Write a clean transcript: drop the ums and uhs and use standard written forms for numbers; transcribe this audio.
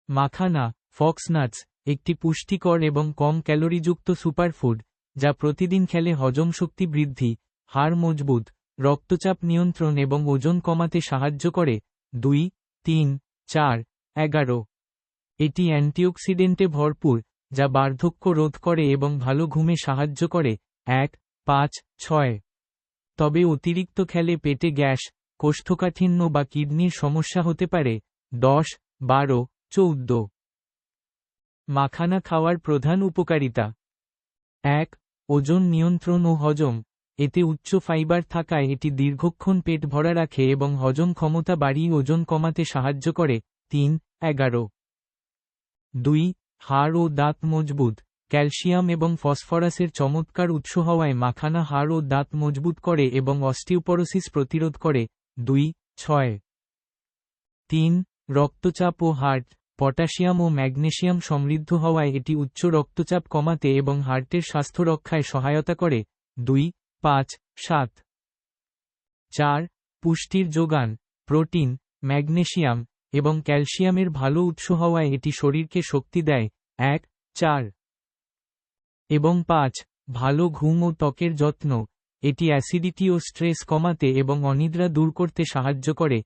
মাখানা, ফক্সনাটস, একটি পুষ্টিকর এবং কম ক্যালোরিযুক্ত সুপারফুড, যা প্রতিদিন খেলে হজম শক্তি বৃদ্ধি, হাড় মজবুত, রক্তচাপ নিয়ন্ত্রণ এবং ওজন কমাতে সাহায্য করে। 2, 3, 4, 11। এটি অ্যান্টিঅক্সিডেন্টে ভরপুর, যা বার্ধক্য রোধ করে এবং ভালো ঘুমে সাহায্য করে। 1, 5, 6। তবে অতিরিক্ত খেলে পেটে গ্যাস, কোষ্ঠকাঠিন্য বা কিডনির সমস্যা হতে পারে। 10, 12, 14। মাখানা খাওয়ার প্রধান উপকারিতা। 1. ওজন নিয়ন্ত্রণ ও হজম। এতে উচ্চ ফাইবার থাকায় এটি দীর্ঘক্ষণ পেট ভরা রাখে এবং হজম ক্ষমতা বাড়িয়ে ওজন কমাতে সাহায্য করে। 3, 11। 2. হাড় ও দাঁত মজবুত। ক্যালসিয়াম এবং ফসফরাসের চমৎকার উৎস হওয়ায় মাখানা হাড় ও দাঁত মজবুত করে এবং অস্টিওপরোসিস প্রতিরোধ করে। 2, 6। 3. রক্তচাপ ও হার্ট। পটাশিয়াম ও ম্যাগনেসিয়াম সমৃদ্ধ হওয়ায় এটি উচ্চ রক্তচাপ কমাতে এবং হার্টের স্বাস্থ্য রক্ষায় সহায়তা করে। 2, 5, 7। 4. পুষ্টির যোগান। প্রোটিন, ম্যাগনেসিয়াম এবং ক্যালসিয়ামের ভালো উৎস হওয়ায় এটি শরীরকে শক্তি দেয়। 1, 4 এবং 5। ভালো ঘুম ও ত্বকের যত্ন। এটি অ্যাসিডিটি ও স্ট্রেস কমাতে এবং অনিদ্রা দূর করতে সাহায্য করে।